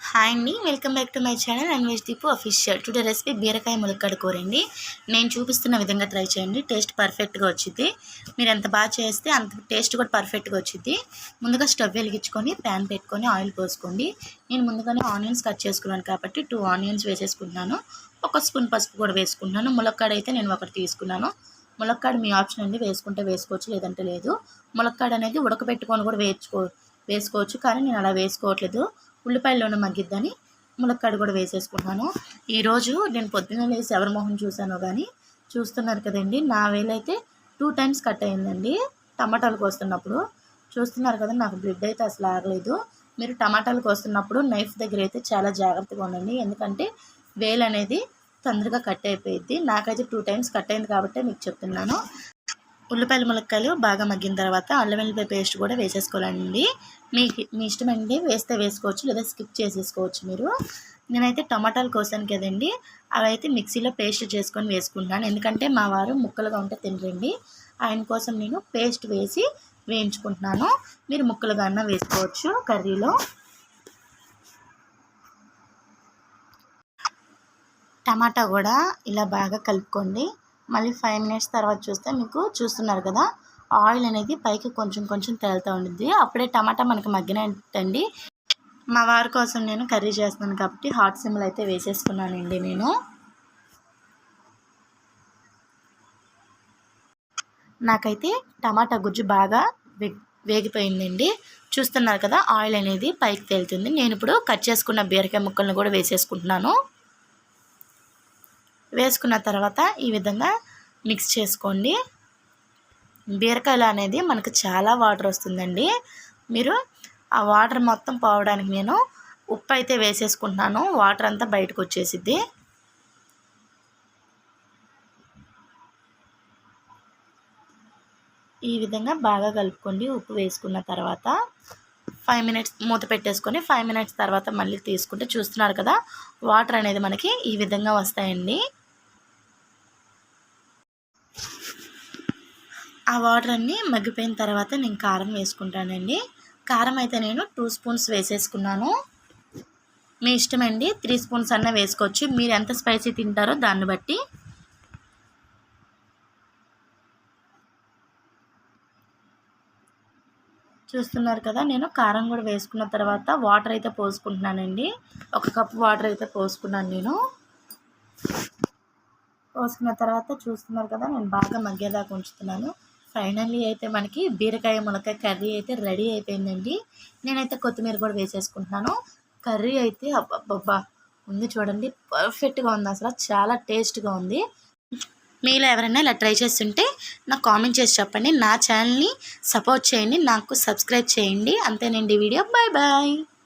Hi అండి, welcome back to my channel Anvesh Deepu official. Today recipe బీరకాయ ములక్కాడ కూర అండి. నేను చూపిస్తున్న విధంగా ట్రై చేయండి. టేస్ట్ పర్ఫెక్ట్గా వచ్చింది. మీరు ఎంత బాగా చేస్తే అంత టేస్ట్ కూడా పర్ఫెక్ట్గా వచ్చింది. ముందుగా స్టవ్ వెలిగించుకొని ప్యాన్ పెట్టుకొని ఆయిల్ పోసుకోండి. నేను ముందుగానే ఆనియన్స్ కట్ చేసుకున్నాను కాబట్టి 2 ఆనియన్స్ వేసేసుకుంటున్నాను. 1 స్పూన్ పసుపు కూడా వేసుకుంటున్నాను. ములక్కాడ అయితే నేను ఒకటి తీసుకున్నాను. ములక్కాడ మీ ఆప్షన్ అండి, వేసుకుంటే వేసుకోవచ్చు, లేదంటే లేదు. ములక్కాడ అనేది ఉడకబెట్టుకొని కూడా వేసుకోవచ్చు, కానీ నేను అలా వేసుకోవట్లేదు. ఉల్లిపాయల్లోనే మగ్గిద్దని ములక్కాడ కూడా వేసేసుకున్నాను. ఈరోజు నేను పొద్దున్న లేసి ఎవరి మొహం చూశానో కానీ చూస్తున్నారు కదండి, నా వేలైతే 2 టైమ్స్ కట్ అయిందండి. టమాటాలు కోస్తున్నప్పుడు చూస్తున్నారు కదా, నాకు బ్లడ్ అయితే అసలు ఆగలేదు. మీరు టమాటాలు కోస్తున్నప్పుడు నైఫ్ దగ్గర అయితే చాలా జాగ్రత్తగా ఉండండి, ఎందుకంటే వేలు అనేది తొందరగా కట్ అయిపోయింది. నాకైతే 2 టైమ్స్ కట్ అయింది కాబట్టి మీకు చెప్తున్నాను. ఉల్లిపాయలు ములక్కాయలు బాగా మగ్గిన తర్వాత అల్లం వెల్లిపాయ పేస్ట్ కూడా వేసేసుకోవాలండి. మీ ఇష్టం అండి, వేస్తే వేసుకోవచ్చు, లేదా స్కిప్ చేసేసుకోవచ్చు మీరు. నేనైతే టమాటాలు కోసాను కదండి, అవి అయితే మిక్సీలో పేస్ట్ చేసుకొని వేసుకుంటున్నాను, ఎందుకంటే మా వారు ముక్కలుగా ఉంటే తినరండి. ఆయన కోసం నేను పేస్ట్ వేసి వేయించుకుంటున్నాను. మీరు ముక్కలుగా అన్నా వేసుకోవచ్చు కర్రీలో. టమాటా కూడా ఇలా బాగా కలుపుకోండి. మళ్ళీ 5 మినిట్స్ తర్వాత చూస్తే మీకు చూస్తున్నారు కదా, ఆయిల్ అనేది పైకి కొంచెం కొంచెం తేలుతూ ఉండిద్ది. అప్పుడే టమాటా మనకి మగ్గినట్టండి. మా వారి కోసం నేను కర్రీ చేస్తున్నాను కాబట్టి హాట్ సిమ్లో అయితే వేసేసుకున్నానండి నేను. నాకైతే టమాటా గుజ్జు బాగా వేగిపోయిందండి. చూస్తున్నారు కదా, ఆయిల్ అనేది పైకి తేలుతుంది. నేను ఇప్పుడు కట్ చేసుకున్న బీరకాయ ముక్కలను కూడా వేసేసుకుంటున్నాను. వేసుకున్న తర్వాత ఈ విధంగా మిక్స్ చేసుకోండి. బీరకాయలు అనేది మనకు చాలా వాటర్ వస్తుందండి. మీరు ఆ వాటర్ మొత్తం పోవడానికి నేను ఉప్పు అయితే వేసేసుకుంటున్నాను, వాటర్ అంతా బయటకు వచ్చేసిద్ది. ఈ విధంగా బాగా కలుపుకోండి. ఉప్పు వేసుకున్న తర్వాత 5 మినిట్స్ మూత పెట్టేసుకొని 5 మినిట్స్ తర్వాత మళ్ళీ తీసుకుంటే చూస్తున్నారు కదా, వాటర్ అనేది మనకి ఈ విధంగా వస్తాయండి. ఆ వాటర్ అన్నీ మగ్గిపోయిన తర్వాత నేను కారం వేసుకుంటానండి. కారం అయితే నేను 2 స్పూన్స్ వేసేసుకున్నాను. మీ ఇష్టమండి, 3 స్పూన్స్ అన్న వేసుకోవచ్చు, మీరు ఎంత స్పైసీ తింటారో దాన్ని బట్టి. చూస్తున్నారు కదా, నేను కారం కూడా వేసుకున్న తర్వాత వాటర్ అయితే పోసుకుంటున్నానండి. 1 కప్పు వాటర్ అయితే పోసుకున్నాను నేను. పోసుకున్న తర్వాత చూస్తున్నారు కదా, నేను బాగా మగ్గేదాకా ఉంచుతున్నాను. ఫైనల్లీ అయితే మనకి బీరకాయ ములక్కాయ కర్రీ అయితే రెడీ అయిపోయిందండి. నేనైతే కొత్తిమీర కూడా వేసేసుకుంటున్నాను. కర్రీ అయితే అబ్బబ్బబ్బా ఉంది చూడండి, పర్ఫెక్ట్గా ఉంది, అసలు చాలా టేస్ట్గా ఉంది. మీలో ఎవరైనా ఇలా ట్రై చేస్తుంటే నాకు కామెంట్ చేసి చెప్పండి. నా ఛానల్ని సపోర్ట్ చేయండి, నాకు సబ్స్క్రైబ్ చేయండి. అంతేనండి వీడియో. Bye bye.